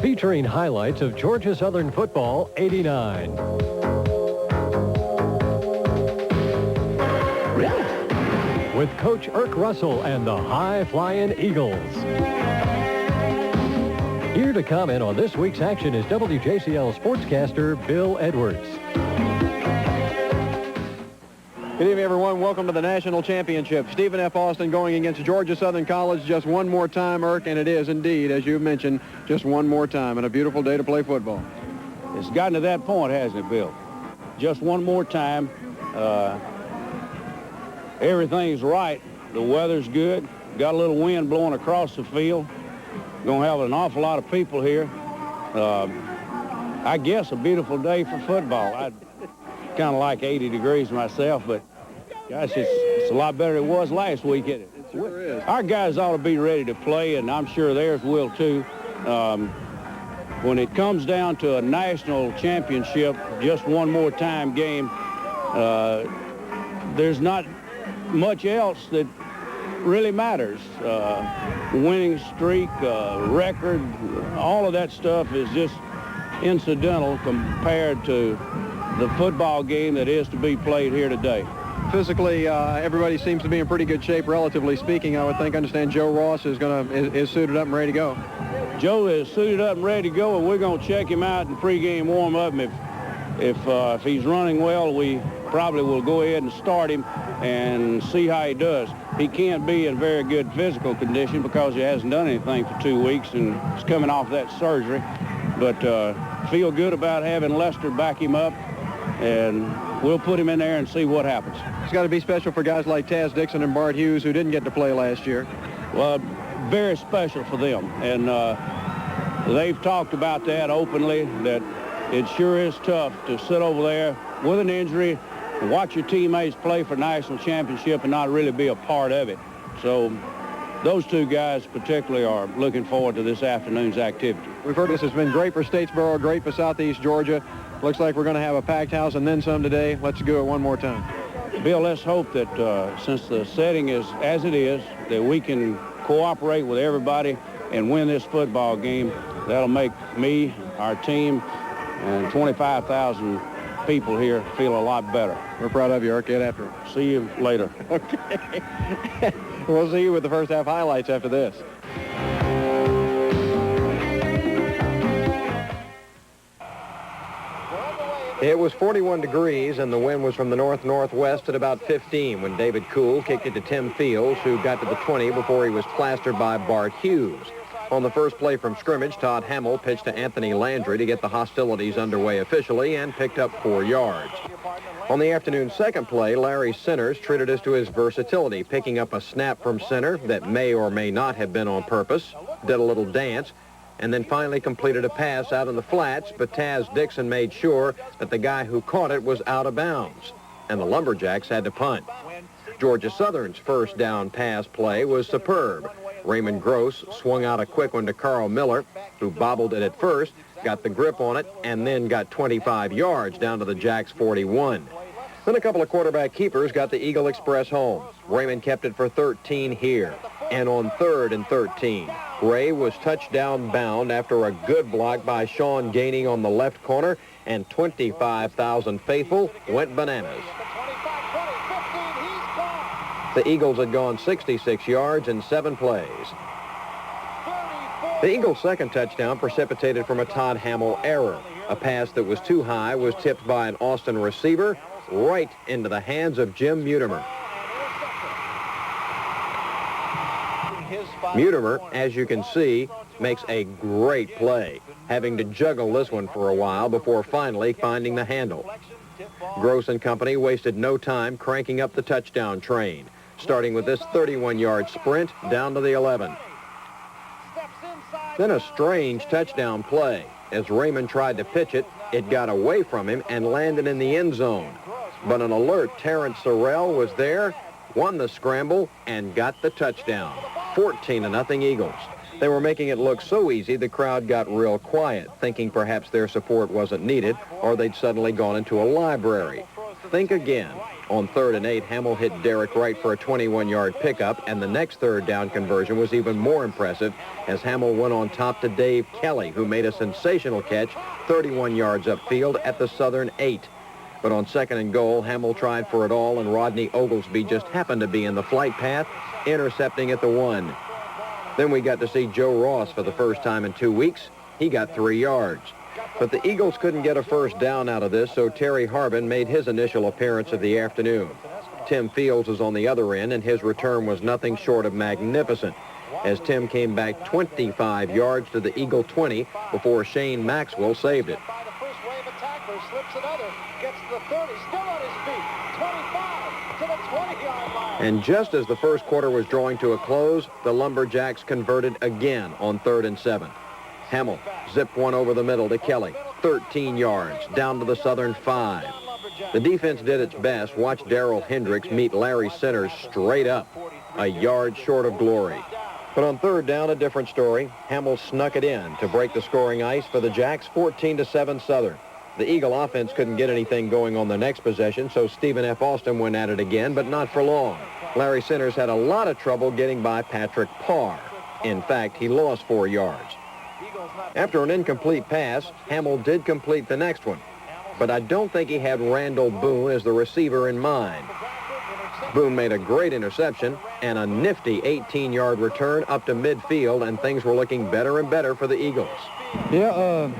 featuring highlights of Georgia Southern football '89. With Coach Irk Russell and the high-flying Eagles. Here to comment on this week's action is WJCL sportscaster Bill Edwards. Good evening, everyone. Welcome to the National Championship. Stephen F. Austin going against Georgia Southern College just one more time, Irk, and it is indeed, as you mentioned, just one more time, and a beautiful day to play football. It's gotten to that point, hasn't it, Bill? Just one more time. Everything's right. The weather's good. Got a little wind blowing across the field. Going to have an awful lot of people here. I guess a beautiful day for football. I kind of like 80 degrees myself, but gosh, it's a lot better than it was last week, isn't it? It sure is. Our guys ought to be ready to play, and I'm sure theirs will too. When it comes down to a national championship, just one more time game, there's not much else that really matters. Winning streak, record, all of that stuff is just incidental compared to the football game that is to be played here today. Physically, everybody seems to be in pretty good shape, relatively speaking. I would think. I understand Joe Ross is suited up and ready to go. Joe is suited up and ready to go, and we're going to check him out in pregame warm-up. And if he's running well, we probably will go ahead and start him and see how he does. He can't be in very good physical condition because he hasn't done anything for 2 weeks and is coming off that surgery. But feel good about having Lester back him up, and we'll put him in there and see what happens. It's got to be special for guys like Taz Dixon and Bart Hughes, who didn't get to play last year. Well, very special for them, and they've talked about that openly, that it sure is tough to sit over there with an injury and watch your teammates play for national championship and not really be a part of it. So those two guys particularly are looking forward to this afternoon's activity. We've heard this has been great for Statesboro, great for Southeast Georgia. Looks like we're going to have a packed house and then some today. Let's do it one more time. Bill, let's hope that since the setting is as it is, that we can cooperate with everybody and win this football game. That'll make me, our team, and 25,000 people here feel a lot better. We're proud of you, Irk. Get after it. See you later. Okay. We'll see you with the first half highlights after this. It was 41 degrees, and the wind was from the north-northwest at about 15 when David Kuhl kicked it to Tim Fields, who got to the 20 before he was plastered by Bart Hughes. On the first play from scrimmage, Todd Hamill pitched to Anthony Landry to get the hostilities underway officially and picked up 4 yards. On the afternoon's second play, Larry Sinners treated us to his versatility, picking up a snap from center that may or may not have been on purpose, did a little dance, and then finally completed a pass out in the flats, but Taz Dixon made sure that the guy who caught it was out of bounds, and the Lumberjacks had to punt. Georgia Southern's first down pass play was superb. Raymond Gross swung out a quick one to Carl Miller, who bobbled it at first, got the grip on it, and then got 25 yards down to the Jacks' 41. Then a couple of quarterback keepers got the Eagle Express home. Raymond kept it for 13 here. And on 3rd and 13, Ray was touchdown bound after a good block by Sean Gainey on the left corner, and 25,000 faithful went bananas. The Eagles had gone 66 yards in 7 plays. The Eagles' second touchdown precipitated from a Todd Hamill error. A pass that was too high was tipped by an Austin receiver right into the hands of Jim Mutimer. Mutimer, as you can see, makes a great play, having to juggle this one for a while before finally finding the handle. Gross and company wasted no time cranking up the touchdown train, starting with this 31-yard sprint down to the 11. Then a strange touchdown play. As Raymond tried to pitch it, it got away from him and landed in the end zone. But an alert Terrence Sorrell was there, won the scramble, and got the touchdown. 14-0 Eagles. They were making it look so easy the crowd got real quiet, thinking perhaps their support wasn't needed or they'd suddenly gone into a library. Think again. On 3rd and 8, Hamill hit Derek Wright for a 21-yard pickup, and the next third down conversion was even more impressive as Hamill went on top to Dave Kelly, who made a sensational catch 31 yards upfield at the Southern 8. But on 2nd and goal, Hamill tried for it all, and Rodney Oglesby just happened to be in the flight path, intercepting at the 1. Then we got to see Joe Ross for the first time in 2 weeks. He got 3 yards. But the Eagles couldn't get a first down out of this, so Terry Harbin made his initial appearance of the afternoon. Tim Fields was on the other end, and his return was nothing short of magnificent, as Tim came back 25 yards to the Eagle 20 before Shane Maxwell saved it. By the first wave of tacklers, slips another, gets to the 30, still on his feet, 25 to the 20-yard line. And just as the first quarter was drawing to a close, the Lumberjacks converted again on 3rd and 7. Hamill zipped one over the middle to Kelly, 13 yards, down to the Southern 5. The defense did its best. Watch Darrell Hendricks meet Larry Centers straight up, a yard short of glory. But on 3rd down, a different story. Hamill snuck it in to break the scoring ice for the Jacks, 14-7 Southern. The Eagle offense couldn't get anything going on the next possession, so Stephen F. Austin went at it again, but not for long. Larry Centers had a lot of trouble getting by Patrick Parr. In fact, he lost 4 yards. After an incomplete pass, Hamill did complete the next one, but I don't think he had Randall Boone as the receiver in mind. Boone made a great interception and a nifty 18-yard return up to midfield, and things were looking better and better for the Eagles. Yeah,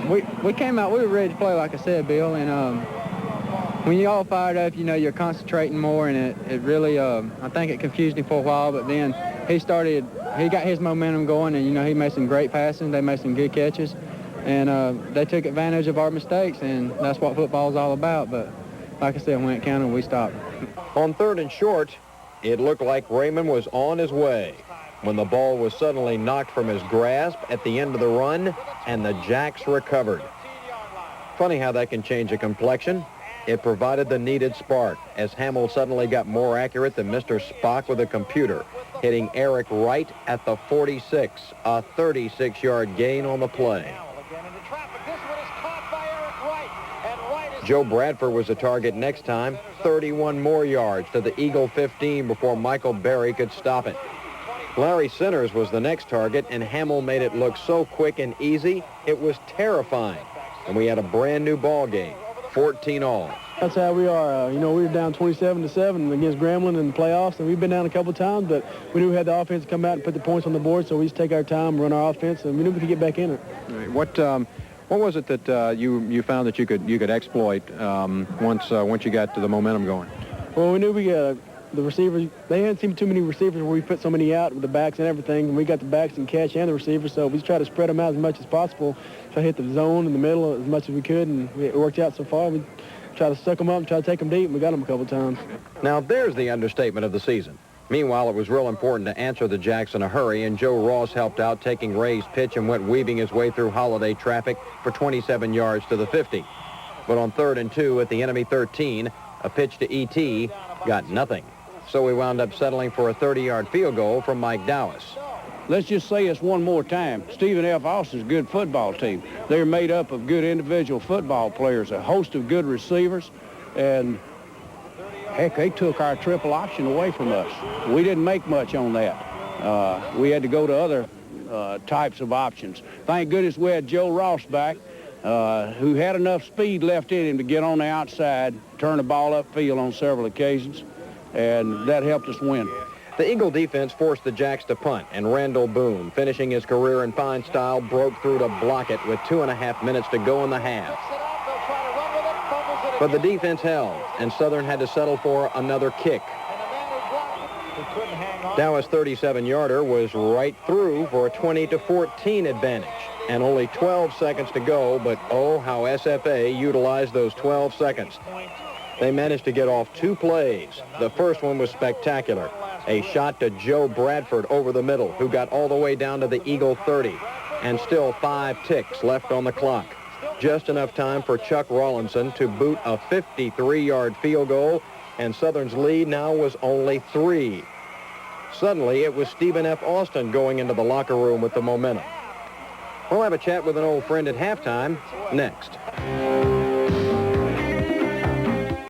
we came out, we were ready to play, like I said, Bill, and when you all fired up, you know, you're concentrating more, and it really, I think it confused him for a while, but then he got his momentum going, and, you know, he made some great passes, they made some good catches, and they took advantage of our mistakes, and that's what football is all about, but like I said, when it counted, we stopped. On 3rd and short, it looked like Raymond was on his way when the ball was suddenly knocked from his grasp at the end of the run, and the Jacks recovered. Funny how that can change a complexion. It provided the needed spark as Hamill suddenly got more accurate than Mr. Spock with a computer, hitting Eric Wright at the 46, a 36-yard gain on the play. Joe Bradford was the target next time, 31 more yards to the Eagle 15 before Michael Berry could stop it. Larry Centers was the next target, and Hamill made it look so quick and easy, it was terrifying. And we had a brand new ball game, 14-all. That's how we are. You know, we were down 27-7 against Grambling in the playoffs, and we've been down a couple of times, but we knew we had the offense to come out and put the points on the board, so we just take our time, run our offense, and we knew we could get back in it. What was it that you found that you could exploit once you got to the momentum going? Well, we knew we got the receivers. They hadn't seen too many receivers where we put so many out with the backs and everything, and we got the backs and catch and the receivers, so we tried to spread them out as much as possible, try to hit the zone in the middle as much as we could, and it worked out so far. We tried to suck them up and try to take them deep, and we got them a couple times. Now, there's the understatement of the season. Meanwhile, it was real important to answer the Jacks in a hurry, and Joe Ross helped out, taking Ray's pitch and went weaving his way through Holiday traffic for 27 yards to the 50. But on 3rd and 2 at the enemy 13, a pitch to E.T. got nothing. So we wound up settling for a 30-yard field goal from Mike Dowis. Let's just say this one more time. Stephen F. Austin's a good football team. They're made up of good individual football players, a host of good receivers, and heck, they took our triple option away from us. We didn't make much on that. We had to go to other types of options. Thank goodness we had Joe Ross back, who had enough speed left in him to get on the outside, turn the ball upfield on several occasions, and that helped us win. The Eagle defense forced the Jacks to punt, and Randall Boone, finishing his career in fine style, broke through to block it with 2.5 minutes to go in the half. But the defense held, and Southern had to settle for another kick. Dowis' 37-yarder was right through for a 20-14 advantage, and only 12 seconds to go, but oh, how SFA utilized those 12 seconds. They managed to get off 2 plays. The first one was spectacular. A shot to Joe Bradford over the middle, who got all the way down to the Eagle 30, and still 5 ticks left on the clock. Just enough time for Chuck Rawlinson to boot a 53-yard field goal, and Southern's lead now was only 3. Suddenly, it was Stephen F. Austin going into the locker room with the momentum. We'll have a chat with an old friend at halftime next.